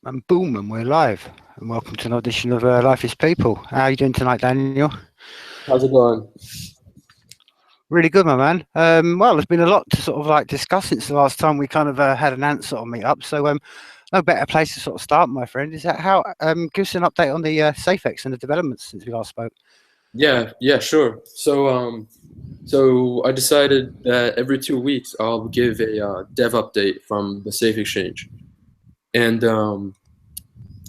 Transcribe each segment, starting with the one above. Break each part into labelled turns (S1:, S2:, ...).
S1: And boom, and we're live. And welcome to an audition of Life is People. How are you doing tonight, Daniel?
S2: How's it going?
S1: Really good, my man. Well, there's been a lot to sort of like discuss since the last time we kind of had an ANTS sort of meet up. So, no better place to sort of start, my friend. Is that how? Give us an update on the SafeX and the developments since we last spoke.
S2: Yeah, sure. So I decided that every 2 weeks I'll give a dev update from the Safe Exchange, and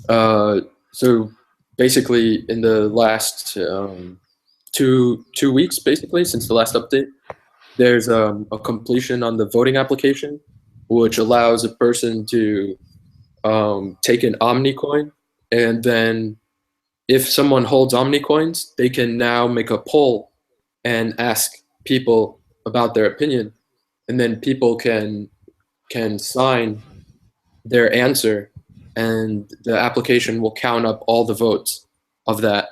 S2: uh, so basically in the last two weeks, basically since the last update, there's a completion on the voting application, which allows a person to take an Omni coin, and then if someone holds Omni coins, they can now make a poll and ask people about their opinion, and then people can sign their answer, and the application will count up all the votes of the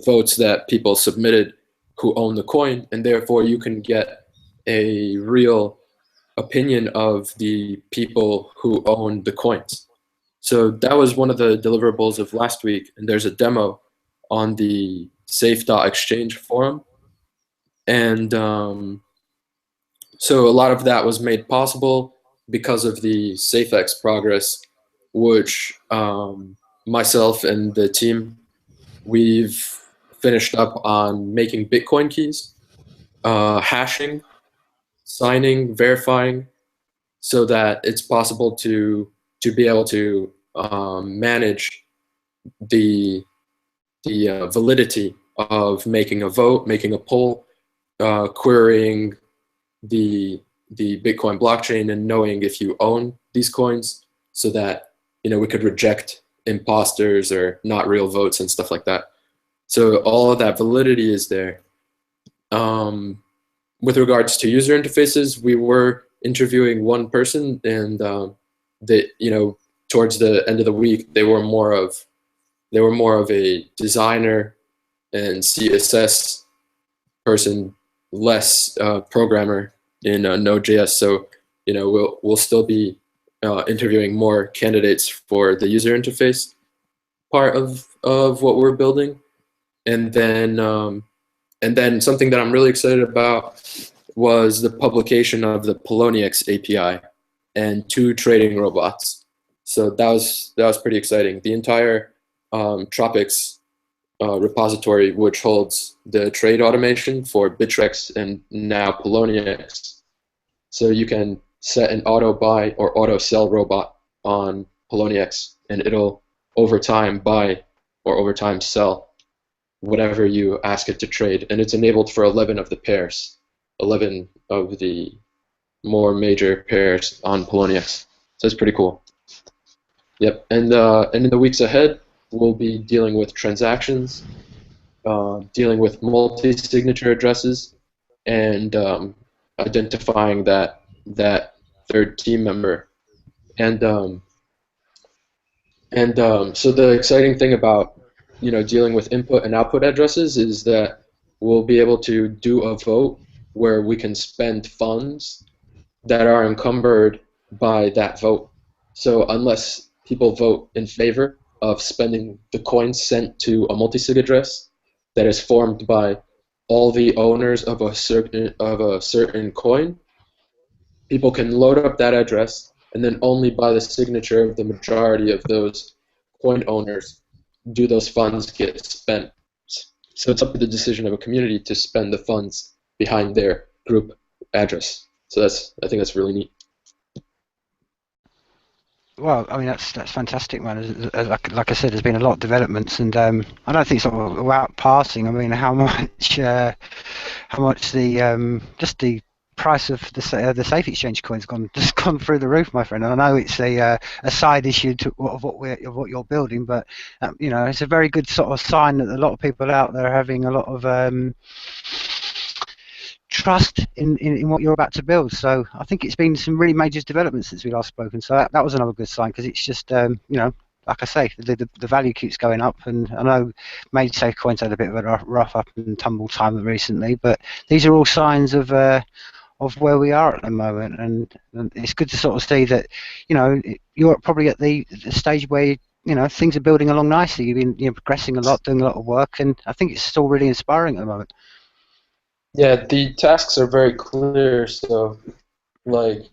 S2: votes that people submitted who own the coin, and therefore you can get a real opinion of the people who own the coins. So that was one of the deliverables of last week, and there's a demo on the safe.exchange forum. And so a lot of that was made possible because of the SafeX progress, which myself and the team, we've finished up on making Bitcoin keys, hashing, signing, verifying, so that it's possible to be able to manage the validity of making a vote, making a poll, querying the Bitcoin blockchain, and knowing if you own these coins, so that we could reject imposters or not real votes and stuff like that. So all of that validity is there. With regards to user interfaces, we were interviewing one person, and towards the end of the week, they were more of a designer and CSS person, less programmer in Node.js. So we'll still be interviewing more candidates for the user interface part of what we're building, and then something that I'm really excited about was the publication of the Poloniex API and 2 trading robots. So that was pretty exciting. The entire Tropics repository, which holds the trade automation for Bittrex and now Poloniex. So you can set an auto buy or auto sell robot on Poloniex, and it'll over time buy or over time sell whatever you ask it to trade. And it's enabled for 11 of the pairs, 11 of the more major pairs on Poloniex. So it's pretty cool. Yep, and in the weeks ahead, we'll be dealing with transactions, dealing with multi-signature addresses, and identifying that third team member. And so the exciting thing about dealing with input and output addresses is that we'll be able to do a vote where we can spend funds that are encumbered by that vote. So unless people vote in favor of spending the coins sent to a multi-sig address that is formed by all the owners of a certain coin, people can load up that address, and then only by the signature of the majority of those coin owners do those funds get spent. So it's up to the decision of a community to spend the funds behind their group address. So I think that's really neat.
S1: Well, I mean that's fantastic, man. Like I said, there's been a lot of developments, and I don't think sort of without passing. I mean, how much the just the price of the Safe Exchange coin's gone through the roof, my friend. And I know it's a side issue of what you're building, but it's a very good sort of sign that a lot of people out there are having a lot of trust in what you're about to build. So I think it's been some really major developments since we last spoken. So that was another good sign, because it's just like I say, the value keeps going up, and I know Made Safe Coins had a bit of a rough up and tumble time recently, but these are all signs of of where we are at the moment, and it's good to sort of see that, you know, you're probably at the stage where you know things are building along nicely. You've been, you know, progressing a lot, doing a lot of work, and I think it's still really inspiring at the moment.
S2: Yeah, the tasks are very clear, so like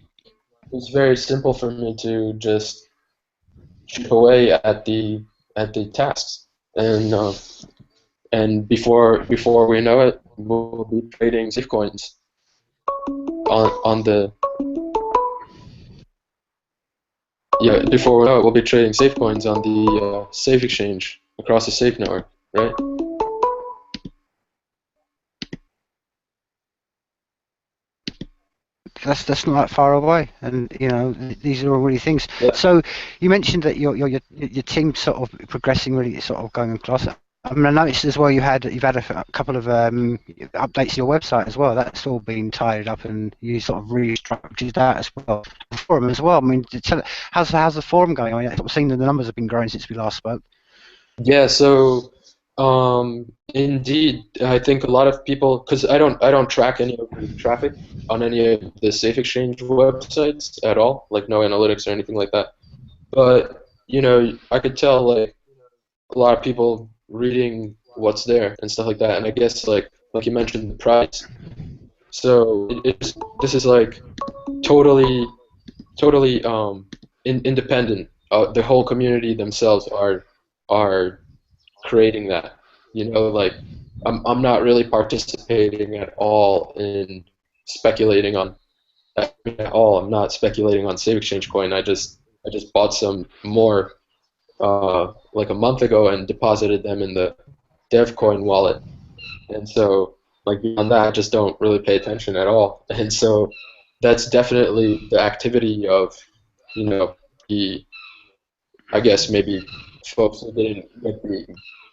S2: it's very simple for me to just chip away at the tasks, and before we know it, we'll be trading safe coins on the yeah. Before we know it, we'll be trading safe coins on the safe exchange across the safe network, right?
S1: That's not that far away, and you know these are all really things.
S2: Yeah.
S1: So you mentioned that your team sort of progressing, really sort of going across. I mean, I noticed as well you've had a couple of updates to your website as well. That's all been tidied up, and you sort of restructured that as well. The forum as well. I mean, how's the forum going? I mean, I've seen that the numbers have been growing since we last spoke.
S2: Yeah, so indeed, I think a lot of people, because I don't track any of the traffic on any of the Safe Exchange websites at all, like no analytics or anything like that. But you know, I could tell like a lot of people reading what's there and stuff like that. And I guess like you mentioned the price. So this is like totally independent. The whole community themselves are creating that. You know, like I'm not really participating at all in speculating on at all. I'm not speculating on Save Exchange Coin. I just bought some more like a month ago and deposited them in the DevCoin wallet. And so like beyond that, I just don't really pay attention at all. And so that's definitely the activity of, you know, the I guess maybe folks who didn't get the,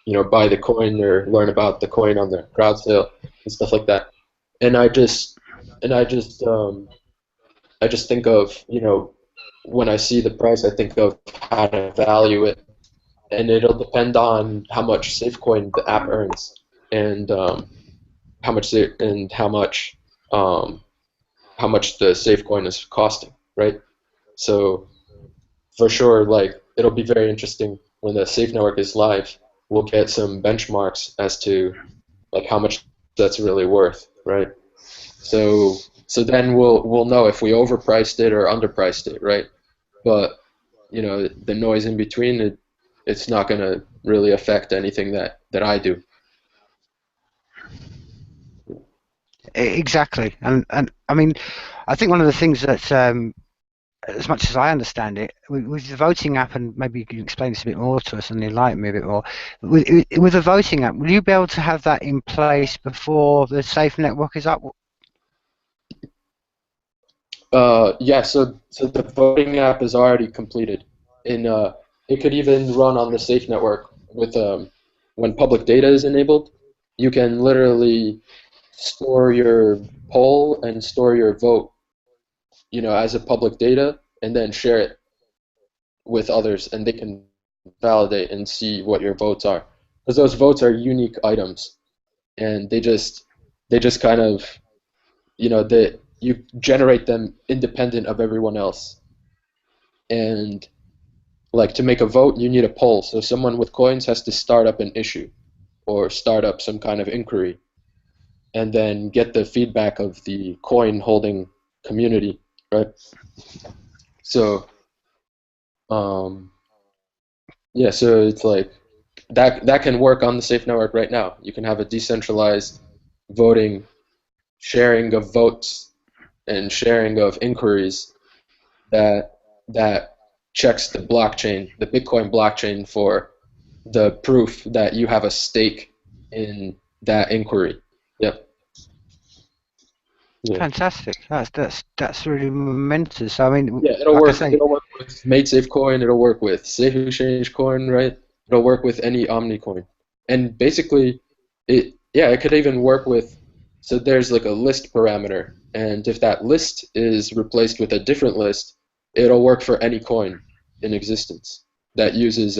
S2: you know, buy the coin or learn about the coin on the crowd sale and stuff like that. And and I just think of, you know, when I see the price, I think of how to value it, and it'll depend on how much SafeCoin the app earns, and and um, how much the SafeCoin is costing, right? So for sure, like it'll be very interesting when the Safe Network is live. We'll get some benchmarks as to like how much that's really worth, right? So then we'll know if we overpriced it or underpriced it, right? But you know the noise in between it's not going to really affect anything that I do.
S1: Exactly, and I mean, I think one of the things that as much as I understand it, with the voting app, and maybe you can explain this a bit more to us and enlighten me a bit more. With the voting app, will you be able to have that in place before the Safe Network is up?
S2: Yeah, so the voting app is already completed. In it could even run on the Safe Network with when public data is enabled. You can literally store your poll and store your vote, you know, as a public data, and then share it with others, and they can validate and see what your votes are. Because those votes are unique items, and they just kind of, you know, you generate them independent of everyone else. And like to make a vote, you need a poll. So someone with coins has to start up an issue or start up some kind of inquiry, and then get the feedback of the coin holding community, right? So um, yeah, so it's like that can work on the Safe Network right now. You can have a decentralized voting, sharing of votes and sharing of inquiries that that checks the blockchain, the Bitcoin blockchain, for the proof that you have a stake in that inquiry. Yep. Yeah.
S1: Fantastic. That's really momentous. I mean,
S2: Yeah,
S1: like I say,
S2: it'll work with MateSafe coin, it'll work with Safe Exchange coin, right? It'll work with any Omni coin. And basically it could even work with, so there's like a list parameter, and if that list is replaced with a different list, it'll work for any coin in existence that uses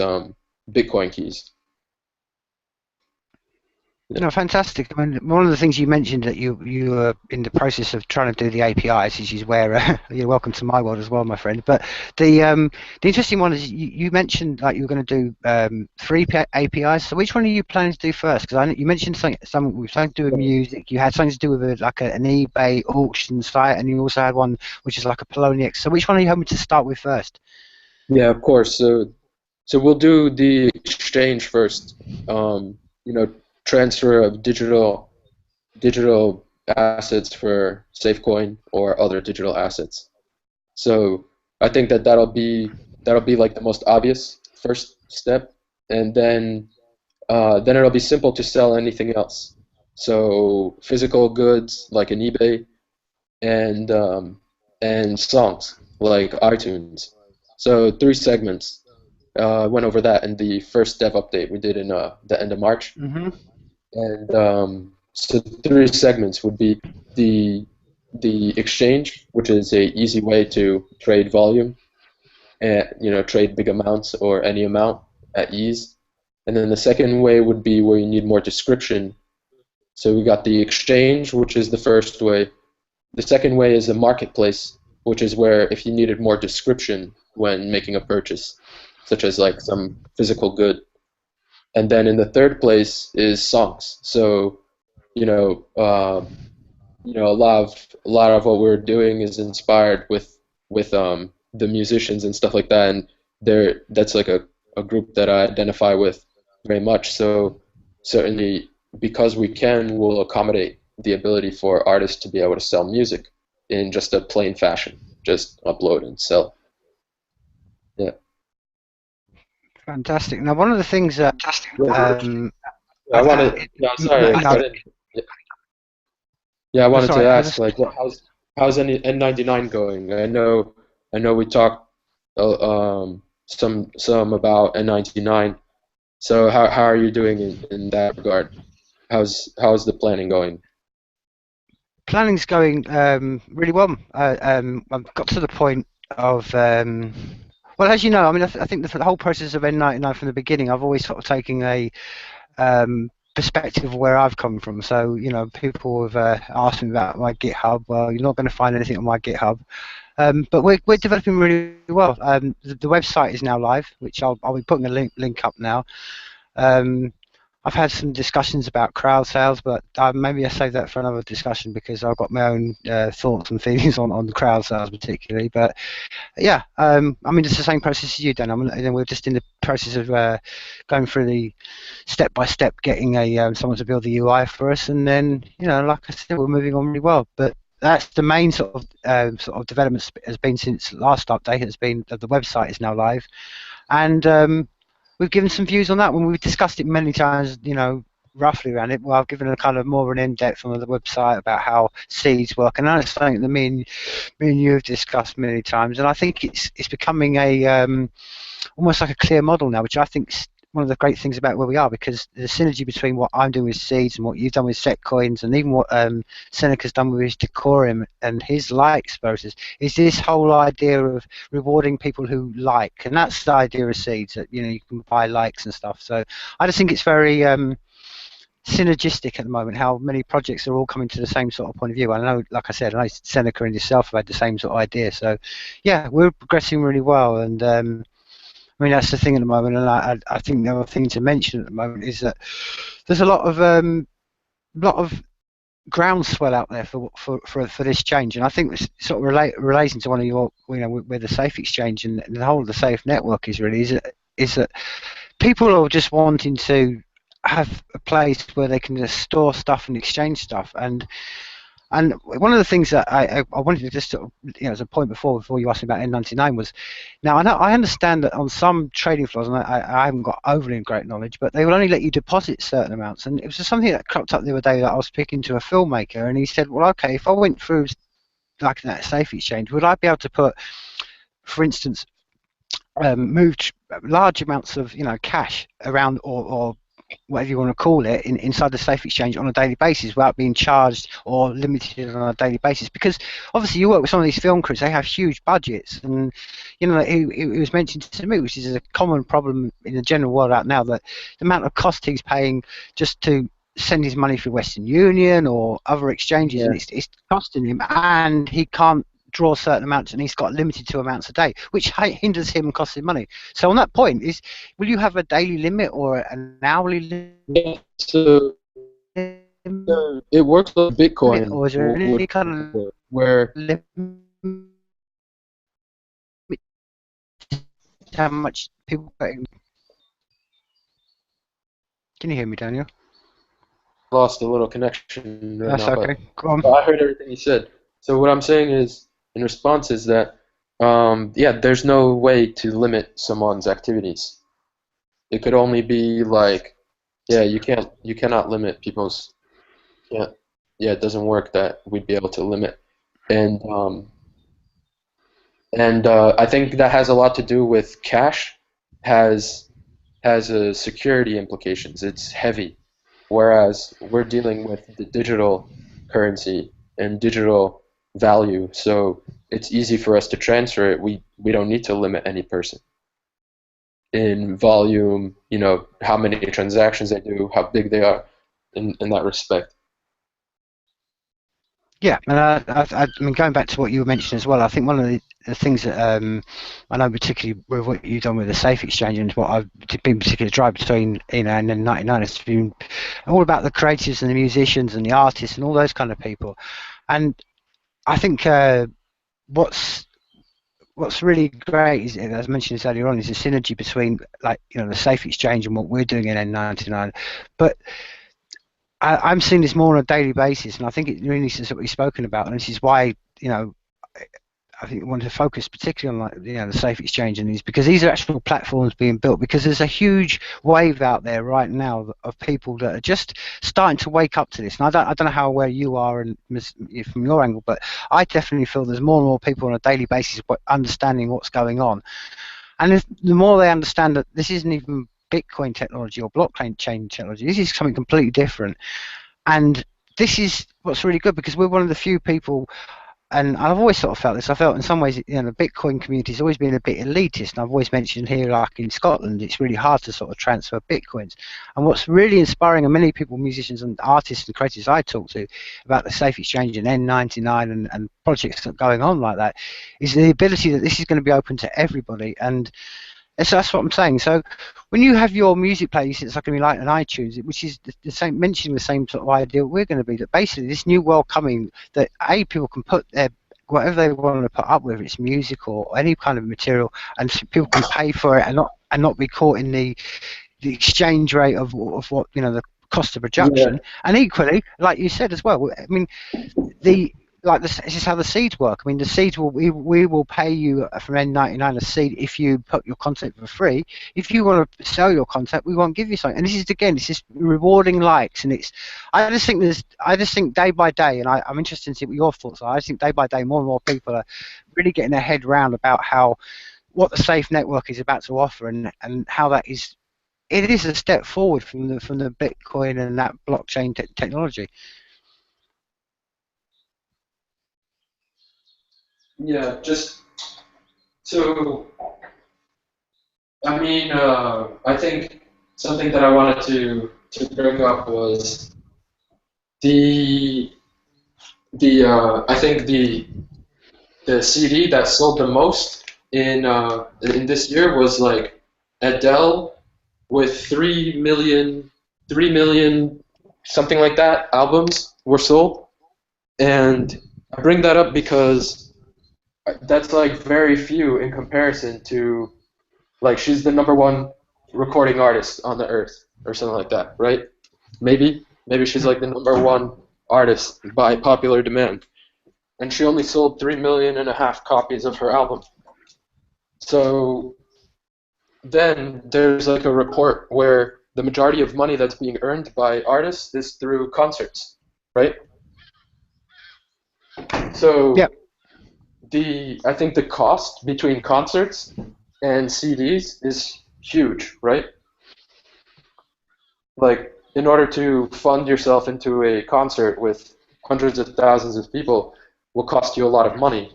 S2: Bitcoin keys. Yeah.
S1: No, fantastic. I mean, one of the things you mentioned that you were in the process of trying to do the APIs, which is where you're welcome to my world as well, my friend. But the interesting one is you mentioned like you were going to do three APIs. So which one are you planning to do first? Because I know you mentioned something with something to do with music. You had something to do with an eBay auction site, and you also had one which is like a Poloniex. So which one are you hoping to start with first?
S2: Yeah, of course. So we'll do the exchange first. You know, transfer of digital assets for Safecoin or other digital assets. So I think that that'll be like the most obvious first step, and then it'll be simple to sell anything else. So physical goods like an eBay and songs like iTunes. So three segments. Went over that in the first dev update we did in the end of March.
S1: Hmm.
S2: And so three segments would be the exchange, which is a easy way to trade volume and trade big amounts or any amount at ease. And then the second way would be where you need more description. So we got the exchange, which is the first way. The second way is a marketplace, which is where if you needed more description when making a purchase, such as like some physical good. And then in the third place is songs. So, you know, uh, a lot of what we're doing is inspired with the musicians and stuff like that, and that's like a group that I identify with very much. So certainly because we can, we'll accommodate the ability for artists to be able to sell music in just a plain fashion, just upload and sell. Yeah.
S1: Fantastic. Now, one of the things that
S2: Yeah,
S1: um,
S2: I
S1: I,
S2: want
S1: I,
S2: to. Yeah, sorry,
S1: no,
S2: I didn't. Yeah, yeah, I
S1: no,
S2: wanted to
S1: sorry.
S2: ask, like, how's any N99 going? I know we talked some about N99. So how are you doing in that regard? How's the planning going?
S1: Planning's going really well. I've got to the point of well, as you know, I mean, I think the whole process of N99 from the beginning, I've always sort of taken a perspective of where I've come from. So, people have asked me about my GitHub. Well, you're not going to find anything on my GitHub. But we're developing really well. The website is now live, which I'll be putting a link up now. Um, I've had some discussions about crowd sales, but maybe I save that for another discussion because I've got my own thoughts and feelings on crowd sales particularly. But yeah, I mean it's the same process as you, Dan. We're just in the process of going through the step by step, getting someone to build the UI for us, and then like I said, we're moving on really well. But that's the main sort of development has been since last update. Has been that the website is now live, and we've given some views on that when we've discussed it many times, roughly around it. Well, I've given a kind of more of an in-depth on the website about how seeds work, and that's something that me and you have discussed many times, and I think it's becoming a almost like a clear model now, which I think is one of the great things about where we are, because the synergy between what I'm doing with seeds and what you've done with set coins, and even what Seneca's done with his decorum and his like exposures, is this whole idea of rewarding people who like, and that's the idea of seeds, that you can buy likes and stuff. So I just think it's very synergistic at the moment, how many projects are all coming to the same sort of point of view. I know, like I said, I know Seneca and yourself have had the same sort of idea. So yeah, we're progressing really well, and I mean that's the thing at the moment. And I think the other thing to mention at the moment is that there's a lot of groundswell out there for this change, and I think it's sort of relating to one of your, where the Safe Exchange and the whole of the Safe network is really is that people are just wanting to have a place where they can just store stuff and exchange stuff. And one of the things that I wanted to just sort of, as a point before you asked me about N99 was, now I understand that on some trading floors, and I haven't got overly great knowledge, but they will only let you deposit certain amounts. And it was just something that cropped up the other day that I was speaking to a filmmaker, and he said, well, okay, if I went through like that Safe Exchange, would I be able to put, for instance, moved large amounts of cash around, or whatever you want to call it, inside the Safe Exchange on a daily basis without being charged or limited on a daily basis? Because obviously you work with some of these film crews, they have huge budgets, and it was mentioned to me, which is a common problem in the general world out now, that the amount of cost he's paying just to send his money through Western Union or other exchanges,
S2: Yeah.
S1: and it's costing him, and he can't draw certain amounts, and he's got limited to amounts a day, which hinders him and costs him money. So on that point, will you have a daily limit or an hourly
S2: Yeah. So
S1: limit,
S2: it works like Bitcoin
S1: or is there
S2: would
S1: any kind
S2: work, where
S1: of limit to how much people pay? Can you hear me, Daniel?
S2: lost a little connection right
S1: That's
S2: now,
S1: okay.
S2: but
S1: Go on.
S2: I heard everything he said. So what I'm saying is, in response, is that yeah, there's no way to limit someone's activities. It could only be like, yeah, you cannot limit people's, yeah, yeah, it doesn't work that we'd be able to limit. And I think that has a lot to do with cash has a security implications. It's heavy, whereas we're dealing with the digital currency and digital value, so it's easy for us to transfer it. We don't need to limit any person in volume, how many transactions they do, how big they are in that respect.
S1: Yeah, and I mean, going back to what you were mentioning as well, I think one of the things that I know, particularly with what you've done with the Safe Exchange, and what I've been particularly drive between and then 99, has been all about the creatives and the musicians and the artists and all those kind of people. And I think what's what's really great is, as I mentioned this earlier on, is the synergy between, like, the Safe Exchange and what we're doing in N99. But I'm seeing this more on a daily basis, and I think it really needs to sort of be spoken about. And this is why, you know, I think we want to focus particularly on, like, the Safe Exchange, and these, because these are actual platforms being built. Because there's a huge wave out there right now of people that are just starting to wake up to this. And I don't know how aware you are, and from your angle, but I definitely feel there's more and more people on a daily basis understanding what's going on. And the more they understand that this isn't even Bitcoin technology or blockchain chain technology, this is something completely different. And this is what's really good, because we're one of the few people, and I've always sort of felt this. I felt in some ways, the Bitcoin community has always been a bit elitist, and I've always mentioned here, like in Scotland, it's really hard to sort of transfer Bitcoins. And what's really inspiring, and many people, musicians and artists and creators I talk to about the Safe Exchange and N99 and projects that are going on like that, is the ability that this is going to be open to everybody. And so that's what I'm saying. So when you have your music playlist, it's like going to be like an iTunes, which is the same, mentioning the same sort of idea we're going to be, that basically this new world coming, that people can put their whatever they want to put up, whether it's music or any kind of material, and people can pay for it and not be caught in the exchange rate of what, the cost of
S2: Yeah,
S1: production. And equally, like you said as well, I mean, the like this is how the seeds work. I mean, the seeds we will pay you from N99 a seed if you put your content for free. If you want to sell your content, we won't give you something. And this is, again, it's just rewarding likes, and it's. I just think day by day, and I'm interested in see what your thoughts are. I just think day by day, more and more people are really getting their head round about what the Safe Network is about to offer, and how that is. It is a step forward from the Bitcoin and that blockchain technology.
S2: yeah, just so I mean, I think something that I wanted to bring up was the I think the CD that sold the most in this year was like Adele with 3 million something like that albums were sold, and I bring that up because that's like very few in comparison to, like, she's the number one recording artist on the earth or something like that, right? Maybe she's like the number one artist by popular demand, and she only sold 3.5 million copies of her album. So then there's like a report where the majority of money that's being earned by artists is through concerts, right?
S1: Yeah.
S2: So I think the cost between concerts and CDs is huge, right? Like, in order to fund yourself into a concert with hundreds of thousands of people will cost you a lot of money.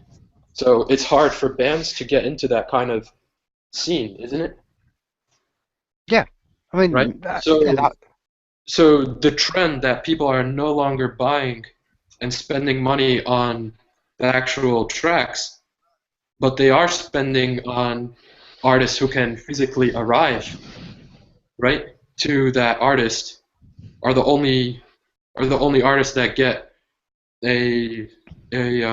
S2: So it's hard for bands to get into that kind of scene, isn't it?
S1: Yeah, I
S2: Right?
S1: mean, yeah,
S2: So so the trend that people are no longer buying and spending money on the actual tracks, but they are spending on artists who can physically arrive, right, to that artist, are the only artists that get a a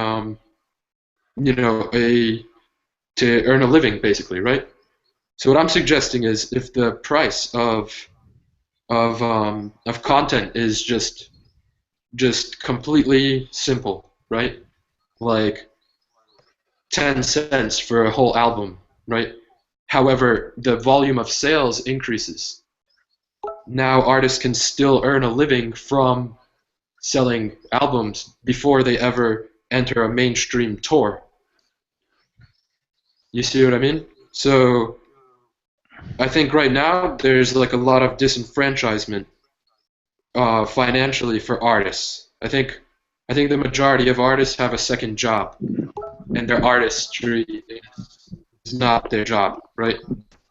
S2: a to earn a living basically, right? So what I'm suggesting is if the price of content is just completely simple, right? Like 10 cents for a whole album, right? However, the volume of sales increases. Now artists can still earn a living from selling albums before they ever enter a mainstream tour. You see what I mean? So I think right now there's like a lot of disenfranchisement financially for artists. I think the majority of artists have a second job, and their artistry is not their job, right?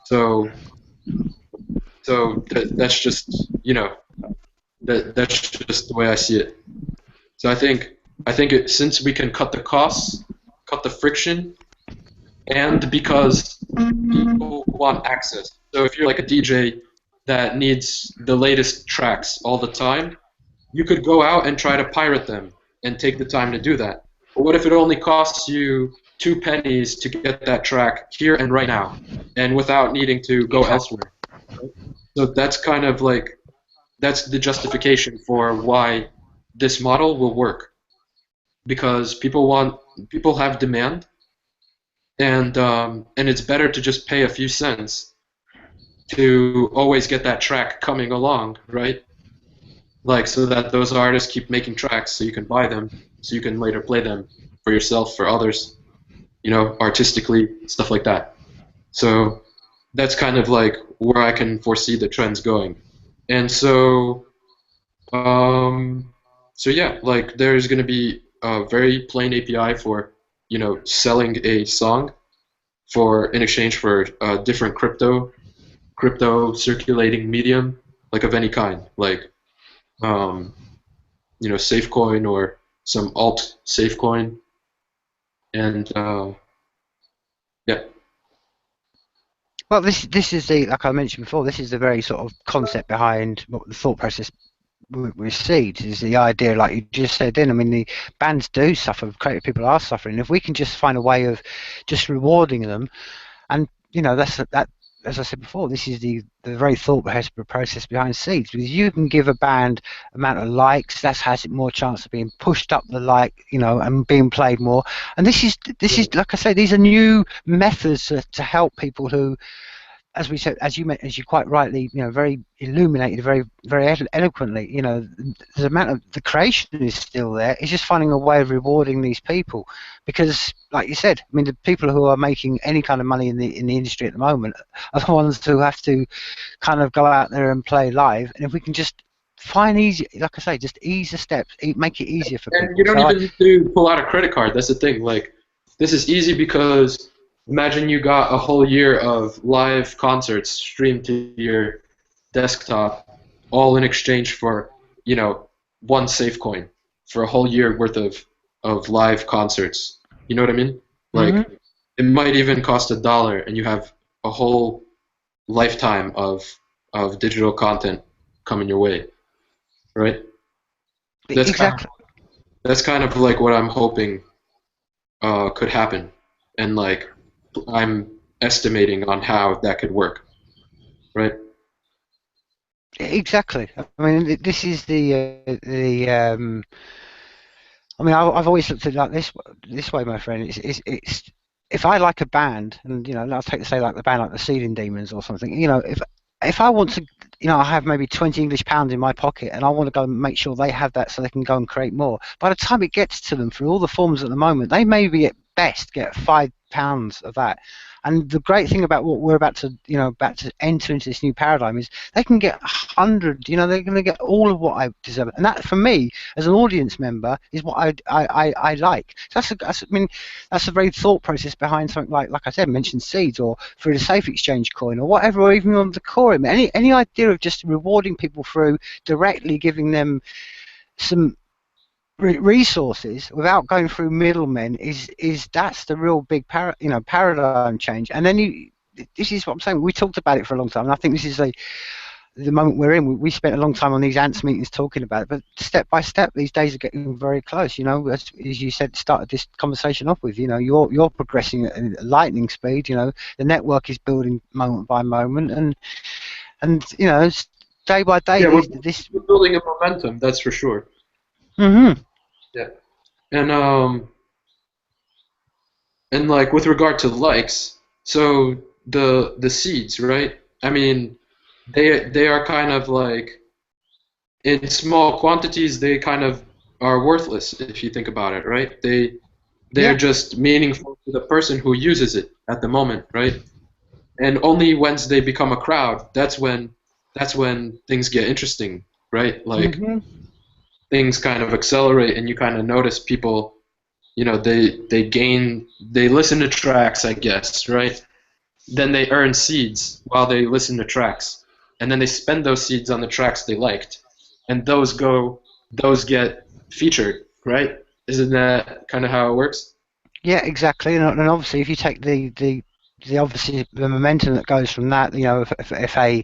S2: So that's just that's just the way I see it. So I think since we can cut the costs, cut the friction, and because people want access. So if you're like a DJ that needs the latest tracks all the time, you could go out and try to pirate them and take the time to do that. But what if it only costs you 2 pennies to get that track here and right now, and without needing to go
S1: Exactly.
S2: elsewhere? So that's kind of like that's the justification for why this model will work because people have demand and it's better to just pay a few cents to always get that track coming along, right? Like so that those artists keep making tracks so you can buy them, so you can later play them for yourself, for others, artistically, stuff like that. So that's kind of like where I can foresee the trends going. And um, so yeah, like there's going to be a very plain API for, selling a song for in exchange for a different crypto circulating medium, like of any kind, like um, Safecoin or some alt Safecoin, and yeah,
S1: Well, this is the, like I mentioned before, this is the very sort of concept behind what the thought process with seeds is the idea, like you just said. Then, I mean, the bands do suffer, creative people are suffering. If we can just find a way of just rewarding them, and that, as I said before, this is the very thought process behind seeds, because you can give a band amount of likes, that has more chance of being pushed up the and being played more. And this is like I say, these are new methods to help people who, as we said, as you quite rightly, very illuminated, very very eloquently, the amount of the creation is still there. It's just finding a way of rewarding these people, because, like you said, I mean, the people who are making any kind of money in the industry at the moment are the ones who have to kind of go out there and play live. And if we can just find easy, like I say, just ease the steps, make it easier for
S2: and you
S1: people.
S2: don't even need to pull out a credit card. That's the thing. Like, this is easy because imagine you got a whole year of live concerts streamed to your desktop, all in exchange for, one Safecoin for a whole year worth of live concerts. You know what I mean?
S1: Hmm.
S2: Like, it might even cost $1, and you have a whole lifetime of digital content coming your way, right? That's kind of
S1: Exactly.
S2: that's kind of like what I'm hoping could happen, and like I'm estimating on how that could work, right?
S1: Exactly. I mean, this is I mean, I've always looked at it like this way, my friend. It's if I like a band, and I'll take say like the band like the Seething Demons or something. If I want to, I have maybe 20 English pounds in my pocket, and I want to go and make sure they have that so they can go and create more. By the time it gets to them through all the forms at the moment, they may be best get £5 of that. And the great thing about what we're about to, about to enter into this new paradigm is they can get 100. They're going to get all of what I deserve, and that for me as an audience member is what I like. So I mean, that's the very thought process behind something like I said, mentioned seeds or through the Safe Exchange coin or whatever, or even on the core. Any idea of just rewarding people through directly giving them some resources without going through middlemen is that's the real big paradigm change. And then this is what I'm saying. We talked about it for a long time, and I think this is the moment we're in. We spent a long time on these ANTS meetings talking about it, but step by step, these days are getting very close. As you said, started this conversation off with. You're progressing at lightning speed. The network is building moment by moment, and it's day by day.
S2: Yeah,
S1: This.
S2: we're building a momentum, that's for sure.
S1: Mm-hmm.
S2: Yeah, and like with regard to likes, so the seeds, right? I mean, they are kind of like in small quantities, they kind of are worthless if you think about it, right? They're
S1: Yeah.
S2: just meaningful to the person who uses it at the moment, right? And only once they become a crowd, that's when things get interesting, right? Like
S1: Mm-hmm.
S2: things kind of accelerate, and you kind of notice people, they listen to tracks, I guess, right? Then they earn seeds while they listen to tracks, and then they spend those seeds on the tracks they liked, and those get featured, right? Isn't that kind of how it works?
S1: Yeah, exactly. And obviously, if you take the obviously the momentum that goes from that, if a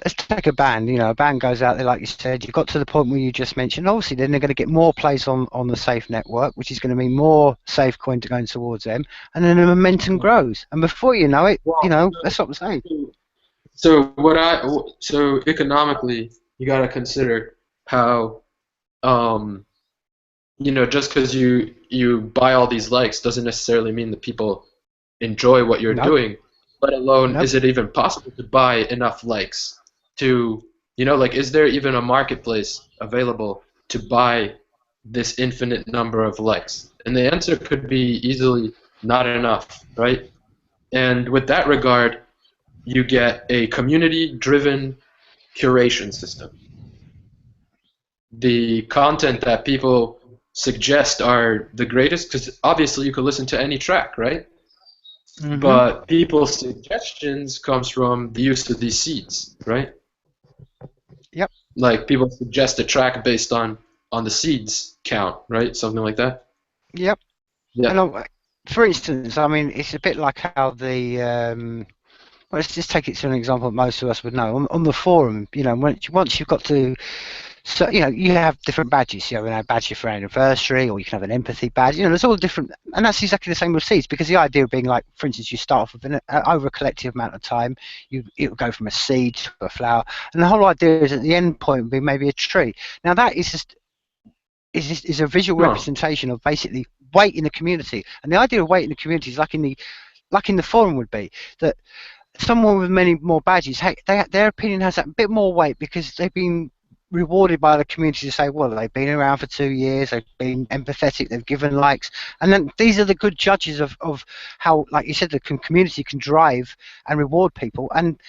S1: let's take a band, a band goes out there, like you said, you got to the point where you just mentioned, obviously, then they're going to get more plays on the Safe network, which is going to mean more Safe coin going towards them, and then the momentum grows. And before you know it,
S2: Well,
S1: that's what I'm saying.
S2: so economically, you got to consider how um, just because you buy all these likes doesn't necessarily mean that people enjoy what you're
S1: Nope,
S2: doing, let alone
S1: nope.
S2: is it even possible to buy enough likes to, like, is there even a marketplace available to buy this infinite number of likes? And the answer could be easily not enough, right? And with that regard, you get a community-driven curation system. The content that people suggest are the greatest because obviously you could listen to any track, right?
S1: Mm-hmm.
S2: But people's suggestions comes from the use of these seeds, right?
S1: Yep,
S2: Like people suggest a track based on the seeds count, right? Something like that.
S1: yep.
S2: Yeah.
S1: And for instance, I mean, it's a bit like how well, let's just take it to an example that most of us would know. On the forum, once you've got to, so you have different badges. You have a badge for anniversary, or you can have an empathy badge. There's all different, and that's exactly the same with seeds. Because the idea of being like, for instance, you start off with over a collective amount of time, it will go from a seed to a flower, and the whole idea is at the end point would be maybe a tree. Now that is a visual
S2: No.
S1: representation of basically weight in the community, and the idea of weight in the community is like in the forum would be that someone with many more badges, hey, their opinion has that bit more weight because they've been rewarded by the community to say, well, they've been around for 2 years, they've been empathetic, they've given likes, and then these are the good judges of how, like you said, the community can drive and reward people. And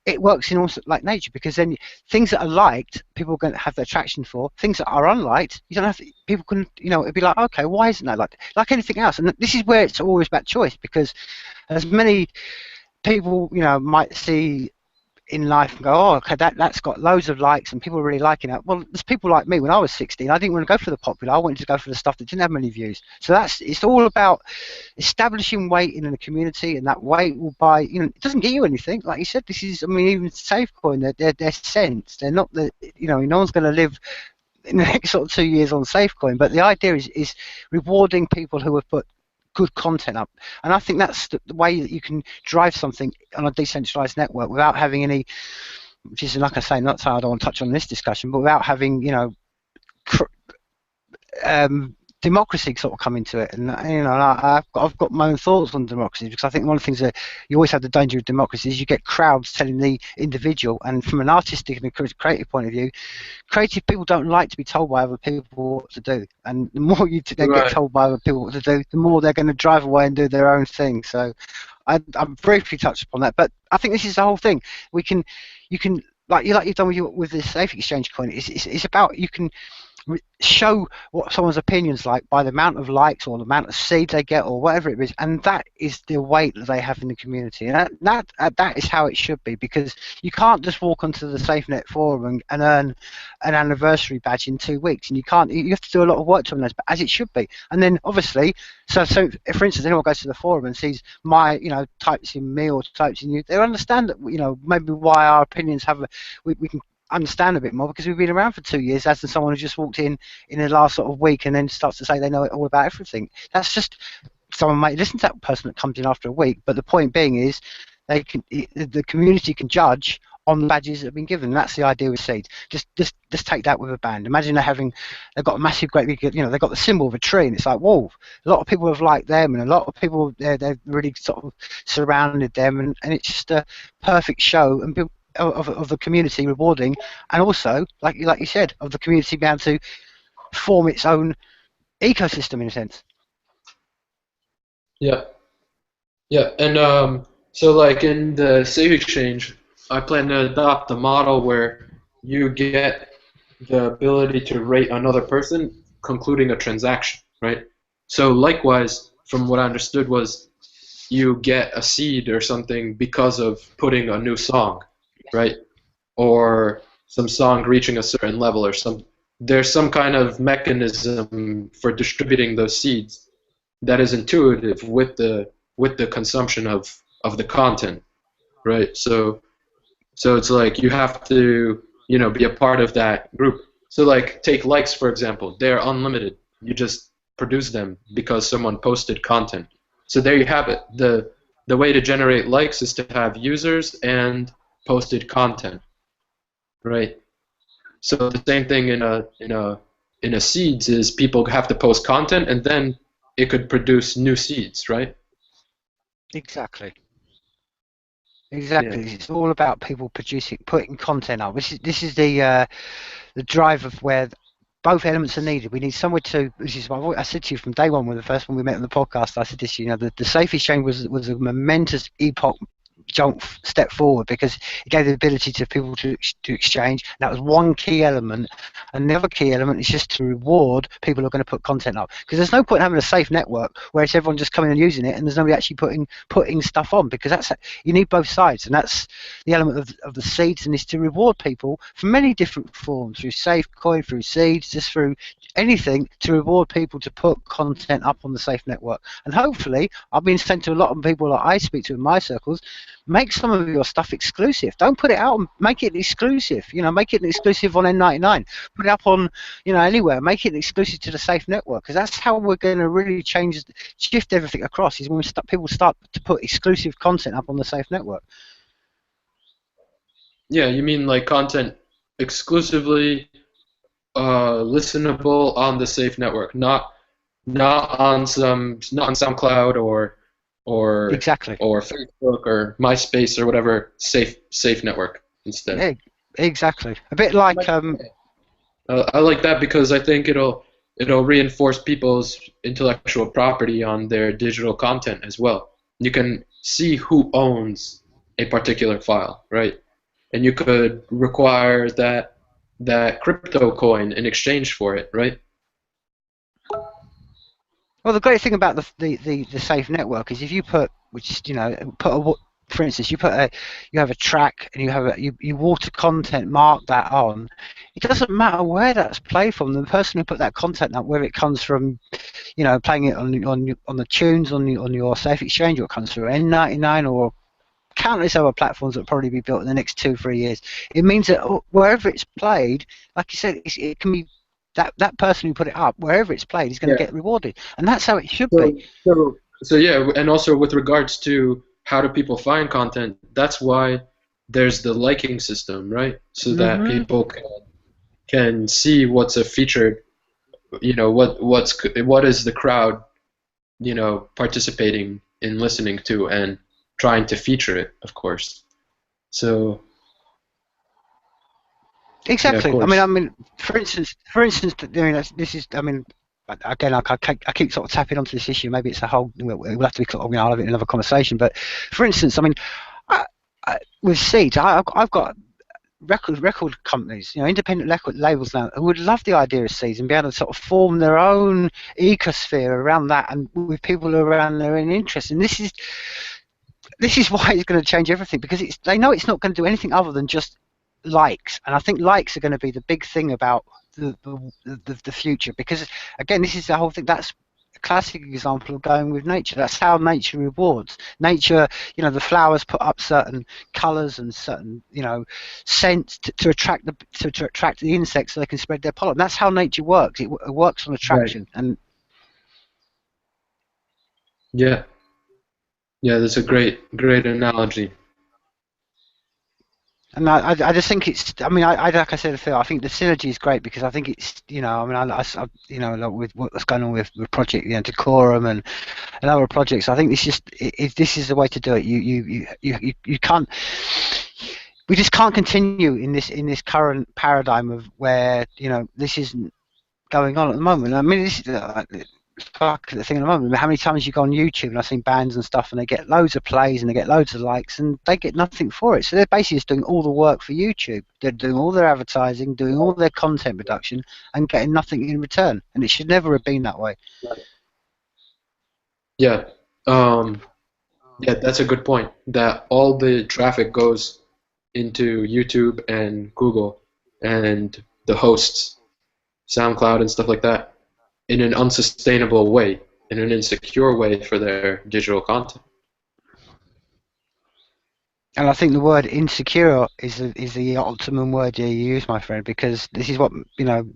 S1: it works in also like nature, because then things that are liked, people are going to have the attraction for. Things that are unliked, you don't have to, people can, it'd be like, okay, why isn't that like anything else? And this is where it's always about choice, because as many people might see in life and go, oh, okay, that's got loads of likes and people are really liking it. Well, there's people like me. When I was 16, I didn't want to go for the popular, I wanted to go for the stuff that didn't have many views. So it's all about establishing weight in the community, and that weight will buy, it doesn't get you anything, like you said. This is, I mean, even Safecoin, they're cents, they're not the, no one's going to live in the next sort of 2 years on Safecoin, but the idea is rewarding people who have put good content up. And I think that's the way that you can drive something on a decentralized network without having any, which is, like I say, not so I don't want to touch on this discussion, but without having, democracy sort of come into it, and you know, I've got my own thoughts on democracy, because I think one of the things that you always have the danger of democracy is you get crowds telling the individual, and from an artistic and a creative point of view, creative people don't like to be told by other people what to do, and the more they get
S2: Right.
S1: told by other people what to do, the more they're going to drive away and do their own thing. So I'm briefly touched upon that, but I think this is the whole thing. You can like you've done with the safe exchange coin. It's about, you can show what someone's opinions like by the amount of likes or the amount of seeds they get or whatever it is, and that is the weight that they have in the community, and that is how it should be, because you can't just walk onto the SafeNet forum and earn an anniversary badge in 2 weeks, and you have to do a lot of work to earn those, but as it should be. And then obviously, so if, for instance, anyone goes to the forum and sees my, types in me or types in you, they understand that, maybe why our opinions have we can understand a bit more, because we've been around for 2 years, as than someone who just walked in the last sort of week and then starts to say they know it all about everything. That's just, someone might listen to that person that comes in after a week, but the point being is the community can judge on the badges that have been given. That's the idea with seeds. Just take that with a band. Imagine they've got a massive, great big, they've got the symbol of a tree, and it's like, whoa, a lot of people have liked them, and a lot of people they've really sort of surrounded them, and it's just a perfect show, and of the community rewarding, and also, like you said, of the community being able to form its own ecosystem in a sense.
S2: Yeah. Yeah. And so like in the Safe Exchange, I plan to adopt a model where you get the ability to rate another person concluding a transaction, right? So likewise, from what I understood was you get a seed or something because of putting a new song, right? Or some song reaching a certain level, or there's some kind of mechanism for distributing those seeds that is intuitive with the consumption of the content, right? So it's like you have to, be a part of that group. So like take likes for example, they're unlimited. You just produce them because someone posted content. So there you have it. The way to generate likes is to have users and posted content, right? So the same thing in a seeds is people have to post content and then it could produce new seeds, right?
S1: Exactly.
S2: Yeah.
S1: It's all about people putting content up. This is the drive of where both elements are needed. We need somewhere to. This is what I said to you from day one, when the first one we met on the podcast. I said this, the Safe Exchange was a momentous epoch step forward, because it gave the ability to people to exchange. That was one key element, and the other key element is just to reward people who are going to put content up, because there's no point in having a safe network where it's everyone just coming and using it and there's nobody actually putting stuff on, because you need both sides, and that's the element of the seeds, and is to reward people from many different forms, through safe coin, through seeds, just through anything, to reward people to put content up on the safe network. And hopefully, I've been sent to a lot of people that I speak to in my circles, make some of your stuff exclusive. Don't put it out, make it exclusive. Make it exclusive on N99. Put it up on, anywhere. Make it exclusive to the safe network, because that's how we're going to really shift everything across, is when people start to put exclusive content up on the safe network.
S2: Yeah, you mean like content exclusively listenable on the Safe network, not on SoundCloud or
S1: Exactly.
S2: or Facebook or MySpace or whatever safe network instead.
S1: Yeah, exactly. A bit like
S2: I like that because I think it'll reinforce people's intellectual property on their digital content as well. You can see who owns a particular file, right? And you could require that crypto coin in exchange for it, right?
S1: Well, the great thing about the safe network is, if you put, for instance, you have a track, and you water content, mark that on. It doesn't matter where that's played from. The person who put that content up, whether it comes from, playing it on the tunes on your safe exchange, or it comes through N99 or countless other platforms that will probably be built in the next 2-3 years. It means that wherever it's played, like you said, it can be that person who put it up, wherever it's played, is going to get rewarded, and that's how it should be.
S2: So yeah, and also with regards to how do people find content, that's why there's the liking system, right? So that people can see what's a featured what is the crowd participating in listening to and trying to feature it, of course. So yeah, of
S1: Exactly.
S2: course.
S1: For instance, this is. I mean, again, I keep sort of tapping onto this issue. Maybe it's a whole. We'll have to be. I'll have it in another conversation. But for instance, I mean, with Seeds, I've got record companies, independent record labels now, who would love the idea of Seeds and be able to sort of form their own ecosphere around that, and with people who are around their own interest. And this is why it's going to change everything, because they know it's not going to do anything other than just likes. And I think likes are going to be the big thing about the future, because again, this is the whole thing. That's a classic example of going with nature. That's how nature rewards. Nature, the flowers put up certain colors and certain scents to attract the insects so they can spread their pollen. That's how nature works. It works on
S2: Right.
S1: attraction. And
S2: Yeah. Yeah, that's a great analogy.
S1: I just think it's. I mean, I like I said, Phil. I think the synergy is great, because I think it's. I mean, like with what's going on with project, Decorum and other projects. I think this is the way to do it. You can't. We just can't continue in this current paradigm of where this isn't going on at the moment. I mean, this is fuck the thing at the moment. How many times you go on YouTube and I've seen bands and stuff, and they get loads of plays and they get loads of likes, and they get nothing for it. So they're basically just doing all the work for YouTube. They're doing all their advertising, doing all their content production, and getting nothing in return. And it should never have been that way.
S2: Yeah. Yeah, that's a good point. That all the traffic goes into YouTube and Google and the hosts, SoundCloud and stuff like that, in an unsustainable way, in an insecure way for their digital content.
S1: And I think the word insecure is the optimum word you use, my friend, because this is what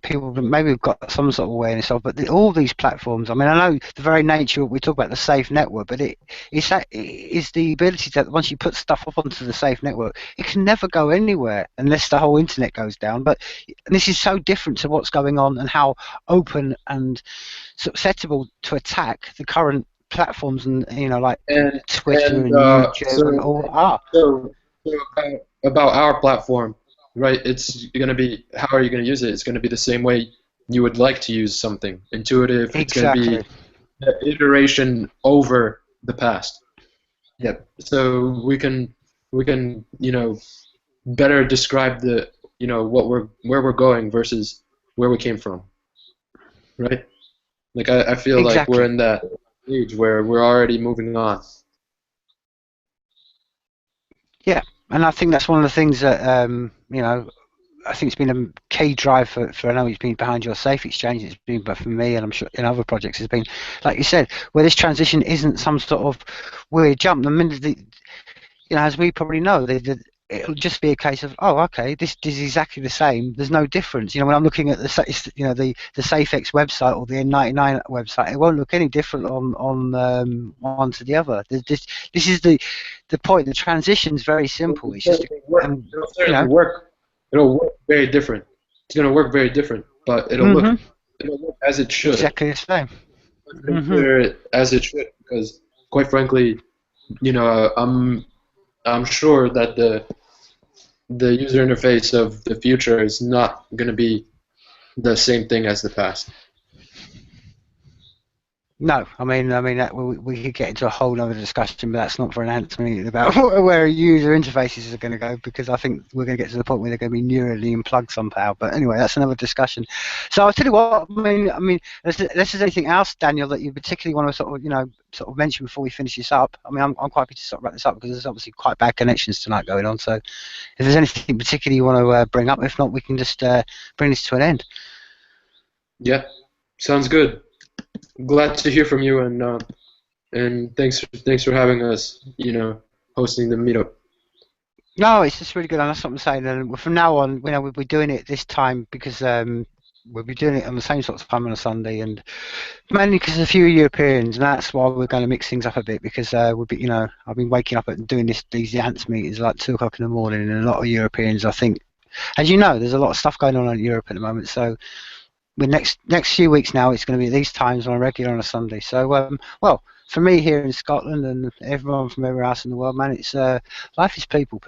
S1: people maybe have got some sort of awareness of. But all these platforms, I mean, I know the very nature. We talk about the safe network, but it is the ability that once you put stuff up onto the safe network, it can never go anywhere unless the whole internet goes down. But this is so different to what's going on and how open and susceptible to attack the current platforms, and like
S2: And
S1: Twitter
S2: and
S1: and YouTube and
S2: so
S1: all are.
S2: so so about our platform, right? It's gonna be, how are you gonna use it? It's gonna be the same way you would like to use something. Intuitive. It's gonna
S1: Exactly.
S2: be the iteration over the past. Yep. So we can better describe the where we're going versus where we came from, right? Like I feel like we're
S1: Exactly.
S2: in that stage where we're already moving on.
S1: Yeah, and I think that's one of the things that I think it's been a key drive for I know it's been behind your safe exchange. It's been, but for me, and I'm sure in other projects, has been, like you said, where this transition isn't some sort of weird jump. The minute as we probably know, it'll just be a case of, oh, okay, this is exactly the same. There's no difference. When I'm looking at the SafeX website or the N99 website, it won't look any different on one to the other. This is the point. The transition's very simple.
S2: It'll
S1: It's just,
S2: certainly work.
S1: and
S2: It'll
S1: you
S2: certainly
S1: know,
S2: work. It'll work very different. It's gonna work very different, but
S1: hmm
S2: it'll look as it should.
S1: exactly the same.
S2: Let's
S1: hmm
S2: consider it as it should, because quite frankly, I'm sure that the user interface of the future is not gonna be the same thing as the past.
S1: No, I mean that we could get into a whole other discussion, but that's not for an ANTS meeting about where user interfaces are going to go, because I think we're going to get to the point where they're going to be neurally unplugged somehow. But anyway, that's another discussion. So I'll tell you what. I mean, unless there's anything else, Daniel, that you particularly want to sort of mention before we finish this up. I mean, I'm quite happy to sort of wrap this up, because there's obviously quite bad connections tonight going on. So if there's anything particularly you want to bring up, if not, we can just bring this to an end.
S2: Yeah, sounds good. Glad to hear from you, and thanks for having us. Hosting the meetup.
S1: No, it's just really good, and that's what I'm saying. And from now on, we'll be doing it this time, because we'll be doing it on the same sort of time on a Sunday, and mainly because there's a few Europeans, and that's why we're going to mix things up a bit. Because we'll be, I've been waking up and doing these ANTS meetings like 2 o'clock in the morning, and a lot of Europeans, I think, as you know, there's a lot of stuff going on in Europe at the moment. So with next few weeks now, it's going to be these times on a regular on a Sunday. So well, for me here in Scotland and everyone from everywhere else in the world, man, it's life is people.